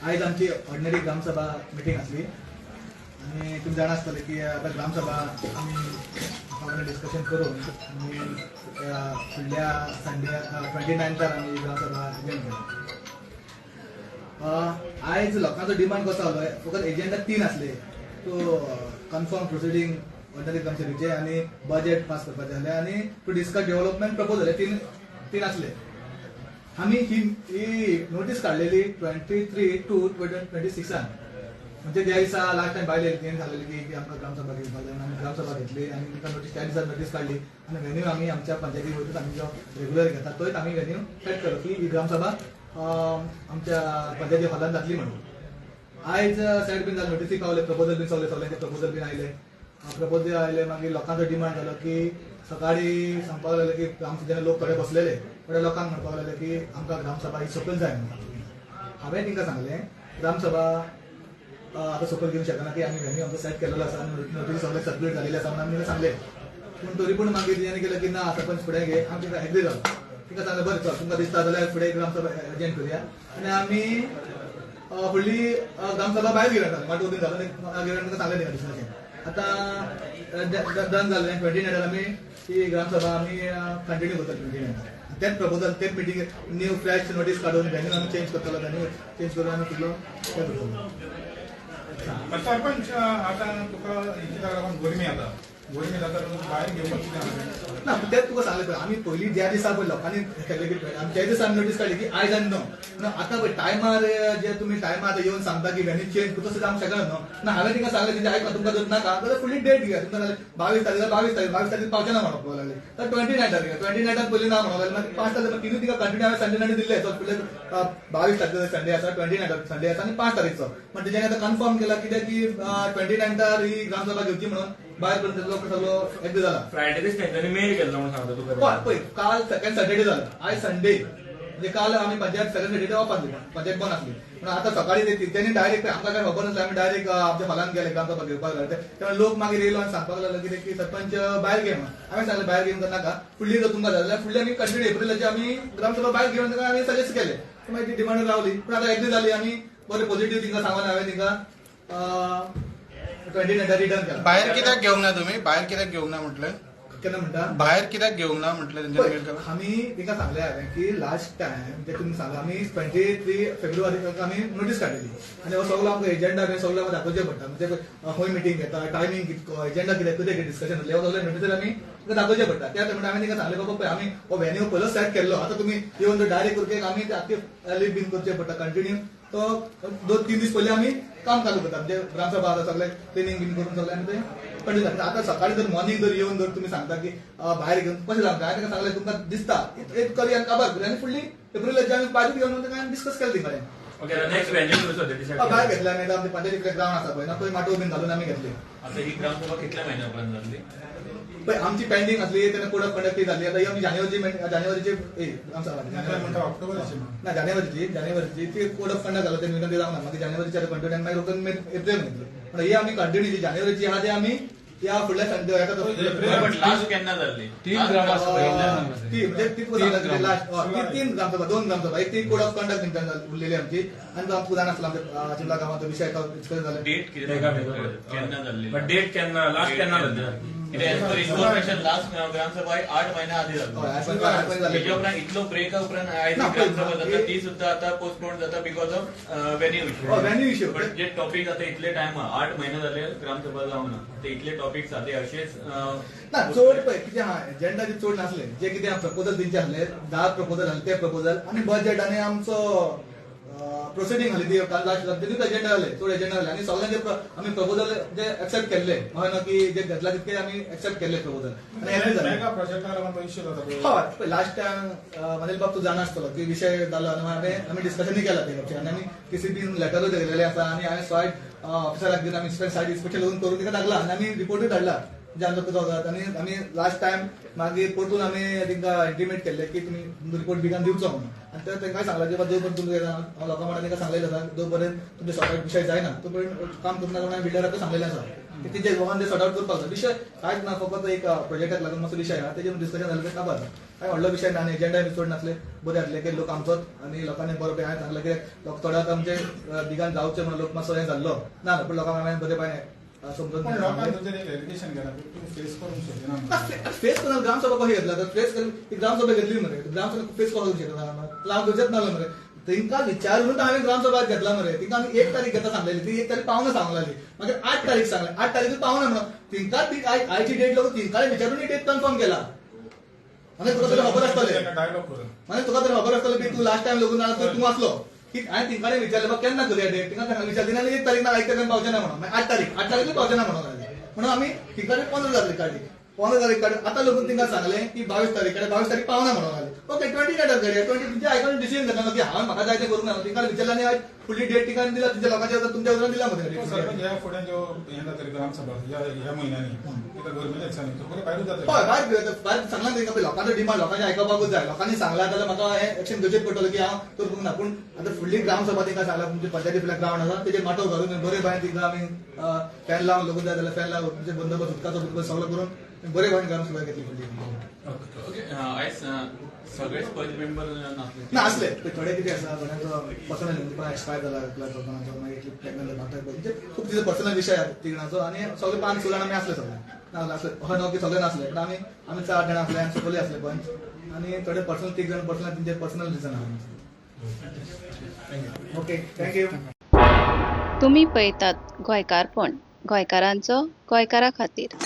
आज आमची ऑर्डिनरी ग्रामसभा मिटींग आसली आणि तुम्ही जाणा आसतले की आता ग्रामसभा आम्ही डिस्कशन करून आम्ही फुडल्या संडे 29 आम्ही ग्रामसभा इव्हेंट केली. आज लोकांचो डिमांड कसो आलो फकत एजेंडा 3 आसले, तो कन्फर्म प्रोसिडींग ऑर्डिनरी ग्रामसभेचे आणि बजेट पास करपाचे आसले आणि टू डिस्कस डेव्हलपमेंट प्रपोजल. तीन आसले. आम्ही ही नोटीस काढलेली 23/2/26 म्हणजे ज्या दिसा लास्ट टाइम बायले झालेली की आमकां ग्रामसभा घेवपाक जाय. आम्ही ग्रामसभा घेतली आणि तुमकां नोटीस त्या दिसा नोटीस काढली आणि व्हेन्यू आम्ही आमच्या पंचायती वयतूच आम्ही जो रेग्युलर घेतात तोच आम्ही व्हेन्यू सेट केलो की ही ग्रामसभा आमच्या पंचायती हॉलांत जातली म्हणून. आयज सेट बीन जाले, नोटीसी पावले, प्रपोजल बीन सगळ्यांचे प्रपोजल बीन आयले. प्रपोजल आयले मागीर लोकांचो डिमांड जालो की सकाळी सांगपाक लागले की आमचे जेन्ना लोक थोडे बसलेले थोड्या लोकांक म्हणपाक लागले की आमकां ग्रामसभा ही सकयल जाय म्हणून. हांवें तांकां सांगलें ग्रामसभा आता सकयल घेवंक शकना की आमी व्हेन्यू आमचो सेट केलेलो आसा, नोटीस सगळे सर्क्युलेट जालेले आसा म्हणून आमी सांगलें. पूण तरी पूण मागीर तेणी केलें की ना सरपंच फुडें घे. आमी तांकां एग्री जालो. तिका सांगलें बरें चल तुमकां दिसता जाल्यार फुडें ग्रामसभा एजेंट करुया आनी आमी फुडली ग्रामसभा भायर घेवन वाटो बीन जालो घेवन तुमकां सांगलें तिका दिसनाशें. आतां डन जाल्लें 29 आमी ही ग्रामसभा आमी कंटिन्यू करता 29. तेच प्रपोजल तेच मिटींग न्यू फ्रेश नोटीस काढून व्हेन्यू आमी चेंज करतलो, व्हेन्यू चेंज करून आमी फुडलो ते करतलो. सरपंच आता तुका हेची लागून गरमी आता गरमी जाता भायर घेवपाक ना तेच तुका सांगलें पळय आमी पयलीं ज्या दिसा पळय लोकांनी केल्लें की आमी त्या दिसा नोटीस काडली की आयज आनी न्हू आतां पळय टायमार जे तुमी टायमार येवन सांगता की व्हेन्यू चेंज तसो जावंक शकना न्हू. ना हांवें तिका सांगलें की आयज तुमकां जर नाका जाल्यार फुडली डेट घे. तुमकां जाल्यार 22 तारीख पावचे ना म्हणप लागले तर 29 पयलीं ना म्हणूंक लागलें. मागीर 5 तारीख तिनूय तिका कंटिन्यू हांवें संडे नाडे दिल्ले. तो फुडले 22 तारखेचो संडे आसा, 29 संडे आसा आणि 5 तारीखचो. म्हणजे तेणे आतां कन्फर्म केला कित्याक की 29 ही ग्रामसभा घेवची म्हणून भायर करून लोक सगळो एग्री जाला. फ्रायडे तेंच्यांनी मेल केल्लो म्हणून सांगता तुका. पळय काल सेकंड सॅटर्डे जालो, आयज संडे म्हणजे काल आमी पंचायत सेकंड सॅटर्डे ऑफ आसली, पंचायत बंद आसली. पण आता सकाळी तेणी डायरेक्ट आमकां काय खबर नासलें आमी डायरेक्ट आमच्या हॉलांत गेले ग्रामसभा घेवपाक लागले. तेन्ना लोक मागीर येयलो आनी सांगपाक लागले कितें की सरपंच भायर घे म्हणून. हांवें सांगलें भायर घेवन नाका, फुडली जर तुमकां जाल्यार फुडली आमी कंटिन्यू एप्रिलाची आमी ग्रामसभा भायर घेवन ताका आमी सजेस्ट केलें. मागीर ती डिमांड रावली पूण आतां एग्री जाली. आमी बरें पॉझिटिव्ह तिंका सांगून हांवें तिंका 29 रिटर्न केला. बाहेर कित्याक घेवंक ना तुम्ही? बाहेर कित्याक घेवंक ना म्हटलं? केन्ना म्हणटा बाहेर कित्याक घेवंक ना म्हटलं? आमी तिका सांगलें हांवें की लास्ट टायम जे तुमी सांगला आमी 23 फेब्रुवारीक आमी नोटीस काडलेली आनी हो सगळो आमकां एजेंडा बी सगळो आमकां दाखोवचें पडटा. म्हणजे खंय मिटींग घेता, टायमींग कितको, एजेंडा कितें कितें डिस्कशन जातलें, हो सगळें नोटीसर आमी तुका दाखोवचें पडटा. त्या टायमार हांवें तिका सांगलें बाबा पळय आमी हो व्हेन्यू पयलो सेट केल्लो, आतां तुमी येवन जर डायरेक्ट करके आमी आख्खे लीव बीन करचें पडटा कंटिन्यू. तो 2-3 दीस पयलीं आमी काम चालू करता. म्हणजे ग्रामसभा आतां सगळें क्लिनिंग बीन करून सगळें आमी तें कंटिन्यू करता. आतां सकाळी जर मॉर्निंग जर येवन जर तुमी सांगता की भायर घेवन कशें जावंक हांवें ताका सांगलें तुमकां दिसता एक करी आनी काबार करी आनी फुडली एप्रिलाची आमी भायर घेवन ताका आमी डिस्कस केलें तिकडे. ओके नेक्स्ट व्हेन्यू भायर घेतलें आमी आमच्या पंचायतीकडे ग्रावंड आसा पळय ना थंय माटो बीन घालून आमी घेतली. आता ही ग्रामसभा कितल्या महिन्यापर्यंत जातली? पळय आमची पेंडिंग आसली तेन्ना कोड ऑफ कंडक्ट जाली. आता ही आमी जानेवारीची ना जानेवारीची ती कोड ऑफ कंडक्ट घालो ते विनंती जावंक ना. मागीर जानेवारीची आतां कंटिन्यू मागीर रोखून एप्रिल घेतली. पण ही आमी कंटिन्यू जी जानेवारीची आहा ती आमी या फुडल्या संडे लास्ट केन्ना जाल्ली? 3 ग्रामसभा म्हणजे ती लास्ट 3 ग्रामसभा 2 ग्रामसभा एक ती कोड ऑफ कंडक्ट उरलेली आमची आणि तो आमकां जाण आसला आमच्या चिमला गांवांचो विषय डिस्कस जालो. डेट केन्ना जाल्ली? बट डेट केन्ना लास्ट केन्ना जाल्ली? इन्फॉर्मेशन लास्ट ग्रामसभा 8 महिन्या आधी जाल्ली. उपरांत इतलो ब्रेक उपरांत आयज ग्रामसभा जाता ती सुद्धा आता पोस्टपोन जाता because of venue issue. But जे टॉपिक आता इतले टायम 8 महिने जाले ग्रामसभा जावना ते इतले टॉपिक जाते अशेच ना चड पळय कितें आहा एजेंडा चड नासले. जे कितें प्रपोजल तेंचे आसले 10 प्रपोजल आसले ते प्रपोजल आनी बजेट आनी आमचो प्रोसिडींग आसली ती लास्ट तेतूच एजेंडा जाले चड एजेंडा जाले आनी सगळ्यांचे आमी प्रपोजल जे एक्सेप्ट केल्ले हय ना की जे घेतला तितके आमी एक्सेप्ट केल्ले प्रपोजल आनी एग्री जाले. हय लास्ट टायम म्हजे बाब तूं जाणा आसतलो की विषय जालो आनी आमी डिस्कशनूय केला ते आनी आमी केसीबीन लेटरूय दिलेले आसा आनी हांवें सायट ऑफिसराक दिवन आमी सायट इन्स्पेक्शन करून तिका धाडला आनी आमी रिपोर्टूय धाडला जे आमचो कसो जाता. आनी आमी लास्ट टायम मागीर परतून आमी तिंका इंटिमेट केल्ले की तुमी रिपोर्ट बेगीन दिवचो म्हणून आनी तेंकांय सांगला की जो पर्यंत तुमचे लोकां वांगडा तिका सांगलेलें आसा जो पर्यंत तुमचे सॉर्ट विषय जायना तो पर्यंत काम करना म्हणून बिल्डराकूय सांगलेलें आसा. तिचे दोघांनी ते सॉर्ट आउट करपाक जाय. विषय कांयच ना, फकत एक प्रोजेक्टाक लागून मातसो विशय आहा, तेजेर डिस्कशन जालें तें काबार. काय व्हडलो विशय ना, आनी एजेंडा चड नासले, बरें जातले की लोक आमचोच आनी लोकांनी बरो हांवें सांगलें की लोक थोडे आतां आमचे दिगान जावचे म्हणून लोक मातसो हें जाल्लो ना, पूण लोकांक हांवें बरे पाय समजून पण लोकांनी तुमचेर एक एलिगेशन केला की तू फेस करूंक शकना. फेस करून ग्रामसभा कशी घेतला तर फेस करून ती ग्रामसभा घेतली मरे, ग्रामसभा फेस कसो करू शकता हांव गरजेच नासलो मरे. तिंका विचारून हांवें ग्रामसभा घेतला मरे. तिंका आमी 1 तारीख घेता सांगलेली, ती 1 तारीख पावना सांगलेली, मागीर 8 तारीख सांगले, 8 तारीख पावना म्हणून तिंका ती आयची डेट लागून तिंका विचारून ही डेट कन्फर्म केला. म्हणजे तुका तरी खबर आसतलें, डायलॉग करून म्हणजे तुका तरी खबर आसतलें की तू लास्ट टाइम लागून ना तू आसलो की हांवें तिंकाने विचारलें बाबा केन्ना करूया डेट, तिंका सांगलें विचारली आनी 1 तारीख ना 1 तारीख पावचे ना म्हणून, मागीर 8 तारीख पावचे ना म्हणून आमी तिंकाने 15 तारीख काडली. 15 तारीख काडून आतां लागून तिंका सांगलें की 22 तारीख पावना म्हणून लागले. ओके 20 डेटार करूया, 20 तुमच्या आयकून डिसिजन घेतला की हांवें म्हाका जाय तें करूंक ना. तिंका विचारलें आनी फुडली डेट तिंका दिला, तुमच्या लोकांच्या तुमच्या उतरान दिला तो मरे. सरपंच ह्या फुडें जो हें जातली ग्रामसभा ह्या म्हयन्यांनी तिका गव्हर्मेंट दिसांनी तो बरें भायरूच हय जातलें. भायर सांगला तेंका लोकांचो डिमांड लोकांचे आयकपाकूच जाय. लोकांनी सांगला जाल्यार म्हाका हें एक्शन घेवचेच पडटलें की हांव करूंक ना. पूण आतां फुडली ग्रामसभा तिंका सांगला तुमचे पंचायती फुडल्या ग्रावंड आसा तेजेर माटो घालून बरे भायर तिंका आमी फॅन लावन लोकून जाय जाल्यार फॅन लावन तुमचे बंदोबस्त उदकाचो बंदोबस्त सगळो करून बरे भायर ग्रामसभा घेतली फुडली. आयज सगळेच पयले मेंबर नासले ना असले थोडे कितें आसा, कोणाचो पर्सनल एक्सपायर जाला कोणाचो मागीर प्रेग्नंट जाता, म्हणजे खूब तिजो पर्सनल विशय आसा तिगणाचो. आनी सगळे 5-6 जाण आमी आसले सगळे ना आसले हय न्हू की सगळे नासले, पण आमी 4 जाण आसले आनी सकयले आसले पंच. आनी थोडे पर्सनल 3 जाण पर्सनल तेंचे पर्सनल रिजन आहा. Okay thank you. तुम्ही पळयतात गोंयकारपण, गोंयकारांचो गोंयकारा खातीर.